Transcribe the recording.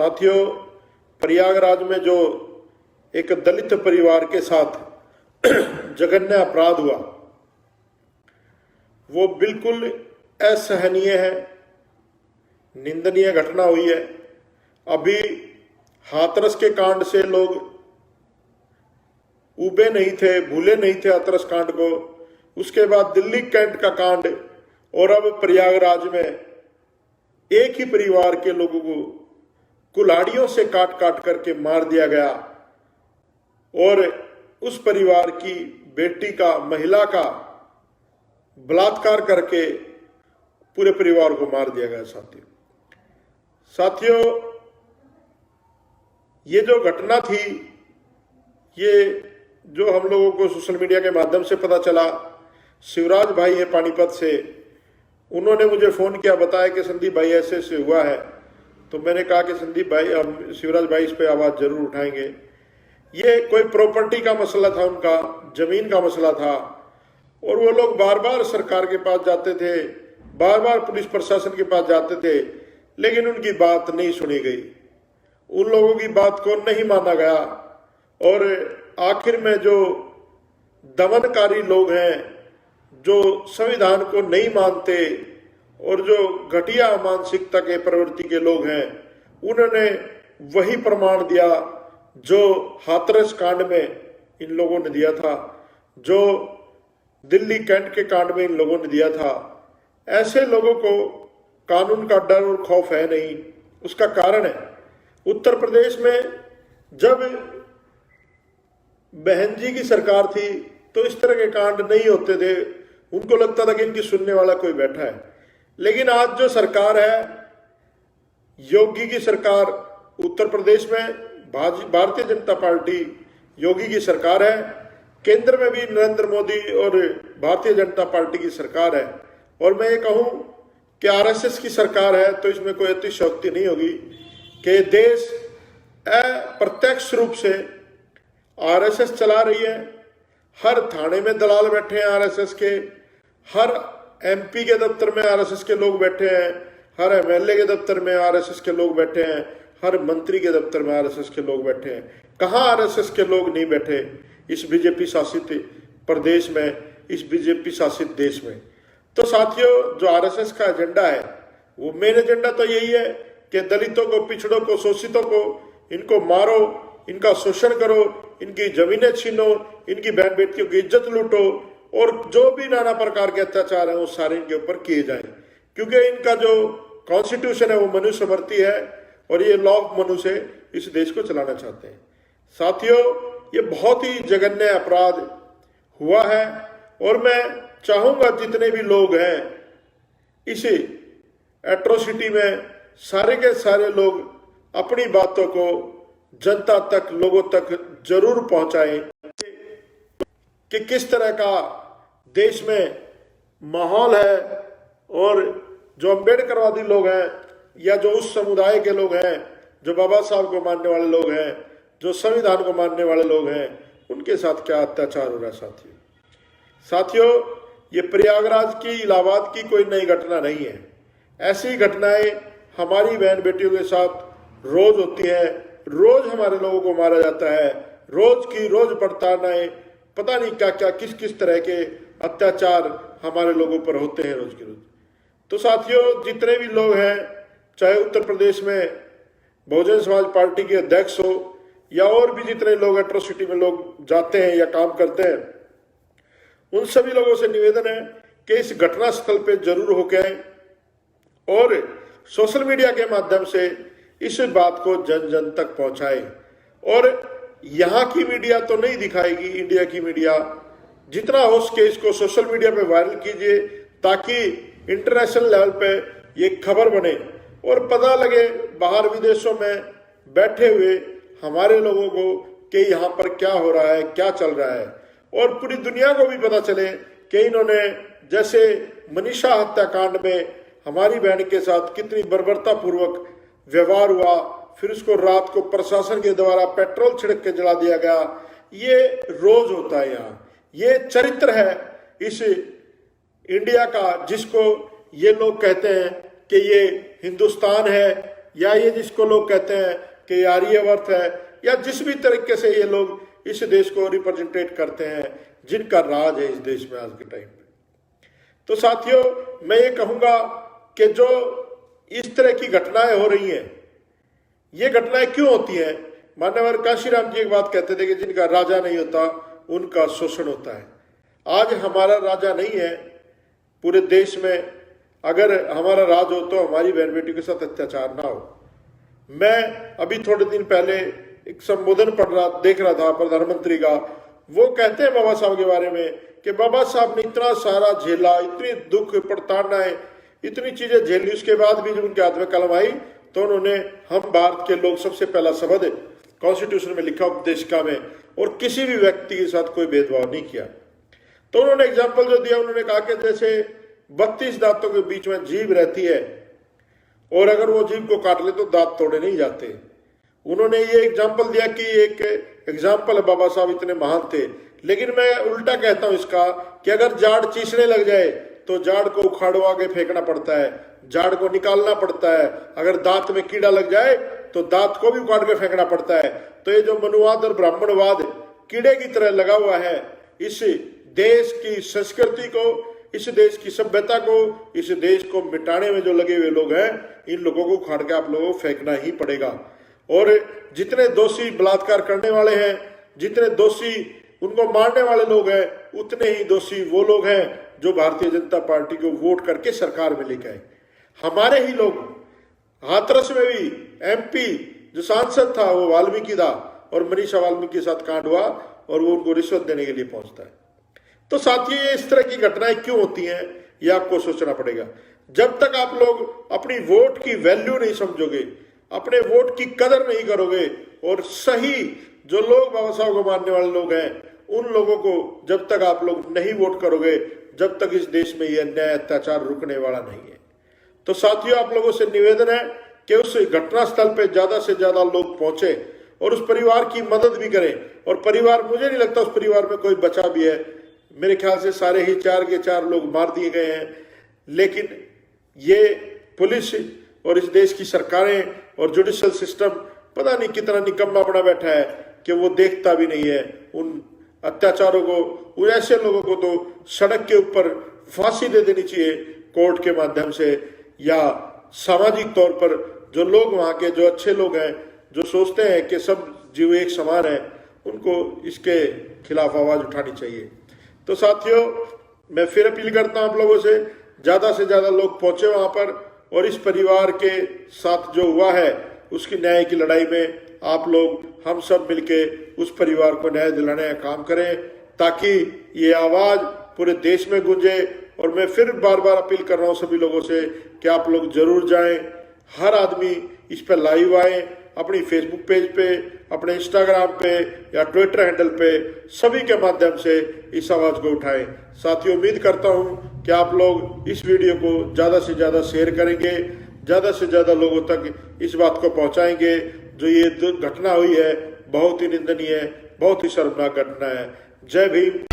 साथियों, प्रयागराज में जो एक दलित परिवार के साथ जघन्य अपराध हुआ वो बिल्कुल असहनीय है, निंदनीय घटना हुई है। अभी हाथरस के कांड से लोग उबे नहीं थे, भूले नहीं थे हाथरस कांड को। उसके बाद दिल्ली कैंट का कांड और अब प्रयागराज में एक ही परिवार के लोगों को कुल्हाड़ियों से काट काट करके मार दिया गया और उस परिवार की बेटी का, महिला का बलात्कार करके पूरे परिवार को मार दिया गया। साथियों, ये जो घटना थी, ये जो हम लोगों को सोशल मीडिया के माध्यम से पता चला, शिवराज भाई है पानीपत से, उन्होंने मुझे फोन किया, बताया कि संदीप भाई ऐसे ऐसे हुआ है। तो मैंने कहा कि संदीप भाई, हम शिवराज भाई इस पे आवाज जरूर उठाएंगे। ये कोई प्रॉपर्टी का मसला था, उनका जमीन का मसला था और वो लोग बार बार सरकार के पास जाते थे, बार बार पुलिस प्रशासन के पास जाते थे, लेकिन उनकी बात नहीं सुनी गई, उन लोगों की बात को नहीं माना गया। और आखिर में जो दमनकारी लोग हैं, जो संविधान को नहीं मानते और जो घटिया मानसिकता के प्रवृत्ति के लोग हैं, उन्होंने वही प्रमाण दिया जो हाथरस कांड में इन लोगों ने दिया था, जो दिल्ली कैंट के कांड में इन लोगों ने दिया था। ऐसे लोगों को कानून का डर और खौफ है नहीं। उसका कारण है, उत्तर प्रदेश में जब बहन जी की सरकार थी तो इस तरह के कांड नहीं होते थे, उनको लगता था कि इनकी सुनने वाला कोई बैठा है। लेकिन आज जो सरकार है, योगी की सरकार, उत्तर प्रदेश में भारतीय जनता पार्टी योगी की सरकार है, केंद्र में भी नरेंद्र मोदी और भारतीय जनता पार्टी की सरकार है। और मैं ये कहूं कि आरएसएस की सरकार है तो इसमें कोई अतिशयोक्ति नहीं होगी कि देश अप्रत्यक्ष रूप से आरएसएस चला रही है। हर थाने में दलाल बैठे हैं आरएसएस के, हर एमपी के दफ्तर में आरएसएस के लोग बैठे हैं, हर एमएलए के दफ्तर में आरएसएस के लोग बैठे हैं, हर मंत्री के दफ्तर में आरएसएस के लोग बैठे हैं। कहाँ आरएसएस के लोग नहीं बैठे इस बीजेपी शासित प्रदेश में, इस बीजेपी शासित देश में। तो साथियों, जो आरएसएस का एजेंडा है, वो मेन एजेंडा तो यही है कि दलितों को, पिछड़ों को, शोषितों को, इनको मारो, इनका शोषण करो, इनकी जमीनें छीनो, इनकी बहन बेटियों की इज्जत लूटो और जो भी नाना प्रकार के अत्याचार है वो सारे इनके ऊपर किए जाएं। क्योंकि इनका जो कॉन्स्टिट्यूशन है वो मनुस्मृति है और ये लॉ ऑफ मनु से इस देश को चलाना चाहते हैं। साथियों, ये बहुत ही जघन्य अपराध हुआ है और मैं चाहूंगा जितने भी लोग हैं इस एट्रोसिटी में, सारे के सारे लोग अपनी बातों को जनता तक, लोगों तक जरूर पहुंचाएं कि किस तरह का देश में माहौल है। और जो अम्बेडकरवादी लोग हैं या जो उस समुदाय के लोग हैं, जो बाबा साहब को मानने वाले लोग हैं, जो संविधान को मानने वाले लोग हैं, उनके साथ क्या अत्याचार हो रहा है। साथियों, ये प्रयागराज की, इलाहाबाद की कोई नई घटना नहीं है। ऐसी घटनाएं हमारी बहन बेटियों के साथ रोज होती हैं। रोज हमारे लोगों को मारा जाता है, रोज की रोज प्रताड़नाएं, पता नहीं क्या क्या, किस किस तरह के अत्याचार हमारे लोगों पर होते हैं रोज की रोज। तो साथियों, जितने भी लोग हैं, चाहे उत्तर प्रदेश में बहुजन समाज पार्टी के अध्यक्ष हो या और भी जितने लोग एट्रोसिटी में लोग जाते हैं या काम करते हैं, उन सभी लोगों से निवेदन है कि इस घटना स्थल पे जरूर होके आए और सोशल मीडिया के माध्यम से इस बात को जन जन तक पहुंचाए। और यहाँ की मीडिया तो नहीं दिखाएगी, इंडिया की मीडिया जितना हो सके इसको सोशल मीडिया पे वायरल कीजिए ताकि इंटरनेशनल लेवल पे ये खबर बने और पता लगे बाहर विदेशों में बैठे हुए हमारे लोगों को कि यहाँ पर क्या हो रहा है, क्या चल रहा है। और पूरी दुनिया को भी पता चले कि इन्होंने, जैसे मनीषा हत्याकांड में हमारी बहन के साथ कितनी बर्बरता पूर्वक व्यवहार हुआ, फिर उसको रात को प्रशासन के द्वारा पेट्रोल छिड़क के जला दिया गया। ये रोज होता है यहाँ। ये चरित्र है इस इंडिया का, जिसको ये लोग कहते हैं कि ये हिंदुस्तान है या ये जिसको लोग कहते हैं कि आर्यवर्त है, या जिस भी तरीके से ये लोग इस देश को रिप्रेजेंटेट करते हैं, जिनका राज है इस देश में आज के टाइम पे। तो साथियों, मैं ये कहूंगा कि जो इस तरह की घटनाएं हो रही हैं, ये घटनाएं क्यों होती हैं? मान्यवर काशीराम जी एक बात कहते थे कि जिनका राजा नहीं होता उनका शोषण होता है। आज हमारा राजा नहीं है पूरे देश में। अगर हमारा राज हो तो हमारी बहन बेटी के साथ अत्याचार ना हो। मैं अभी थोड़े दिन पहले एक संबोधन देख रहा था प्रधानमंत्री का। वो कहते हैं बाबा साहब के बारे में कि बाबा साहब ने इतना सारा झेला, इतनी दुख प्रताड़नाएं, इतनी चीजें झेली, उसके बाद भी जब उनके हाथ में कलम आई तो उन्होंने हम भारत के लोग सबसे पहला शब्द कॉन्स्टिट्यूशन में लिखा उपदेशिका में, और किसी भी व्यक्ति के साथ कोई भेदभाव नहीं किया। तो उन्होंने एग्जाम्पल जो दिया, उन्होंने कहा कि जैसे 32 दांतों के बीच में जीभ रहती है और अगर वो जीभ को काट ले तो दांत तोड़े नहीं जाते। उन्होंने ये एग्जाम्पल दिया कि एक एग्जाम्पल है, बाबा साहब इतने महान थे। लेकिन मैं उल्टा कहता हूं इसका कि अगर जाड़ चीसने लग जाए तो जाड़ को उखाड़वा के फेंकना पड़ता है, जाड़ को निकालना पड़ता है। अगर दांत में कीड़ा लग जाए तो दांत को भी उखाड़ के फेंकना पड़ता है। तो ये जो मनुवाद और ब्राह्मणवाद कीड़े की तरह लगा हुआ है, इस देश की संस्कृति को, इस देश की सभ्यता को, इस देश को मिटाने में जो लगे हुए लोग हैं, इन लोगों को उखाड़ के आप लोगों को फेंकना ही पड़ेगा। और जितने दोषी बलात्कार करने वाले हैं, जितने दोषी उनको मारने वाले लोग हैं, उतने ही दोषी वो लोग हैं जो भारतीय जनता पार्टी को वोट करके सरकार में लेके आए। हमारे ही लोग, हाथरस में भी MP जो सांसद था वो वाल्मीकि था, और मनीषा वाल्मीकि के साथ कांड हुआ और वो उनको रिश्वत देने के लिए पहुंचता है। तो साथियों, ये इस तरह की घटनाएं क्यों होती हैं, ये आपको सोचना पड़ेगा। जब तक आप लोग अपनी वोट की वैल्यू नहीं समझोगे, अपने वोट की कदर नहीं करोगे, और सही जो लोग बाबा साहब को मानने वाले लोग हैं, उन लोगों को जब तक आप लोग नहीं वोट करोगे, जब तक इस देश में यह अन्याय अत्याचार रुकने वाला नहीं है। तो साथियों, आप लोगों से निवेदन है कि उस घटनास्थल पर ज्यादा से ज्यादा लोग पहुंचे और उस परिवार की मदद भी करें। और परिवार, मुझे नहीं लगता उस परिवार में कोई बचा भी है। मेरे ख्याल से सारे ही 4 के 4 लोग मार दिए गए हैं। लेकिन ये पुलिस और इस देश की सरकारें और जुडिशल सिस्टम पता नहीं कितना निकम्मा बना बैठा है कि वो देखता भी नहीं है उन अत्याचारों को। उन ऐसे लोगों को तो सड़क के ऊपर फांसी दे देनी चाहिए कोर्ट के माध्यम से, या सामाजिक तौर पर जो लोग वहाँ के जो अच्छे लोग हैं, जो सोचते हैं कि सब जीव एक समान है, उनको इसके खिलाफ आवाज उठानी चाहिए। तो साथियों, मैं फिर अपील करता हूं आप लोगों से, ज्यादा से ज्यादा लोग पहुंचे वहां पर, और इस परिवार के साथ जो हुआ है उसकी न्याय की लड़ाई में आप लोग, हम सब मिलके उस परिवार को न्याय दिलाने का काम करें, ताकि ये आवाज पूरे देश में गूंजे। और मैं फिर बार बार अपील कर रहा हूं सभी लोगों से कि आप लोग जरूर जाएं, हर आदमी इस पर लाइव आए, अपनी फेसबुक पेज पे, अपने इंस्टाग्राम पे या ट्विटर हैंडल पे, सभी के माध्यम से इस आवाज को उठाएं। साथियों, उम्मीद करता हूं कि आप लोग इस वीडियो को ज्यादा से ज्यादा शेयर करेंगे, ज्यादा से ज्यादा लोगों तक इस बात को पहुंचाएंगे। जो ये घटना हुई है बहुत ही निंदनीय है, बहुत ही शर्मनाक घटना है। जय भीम।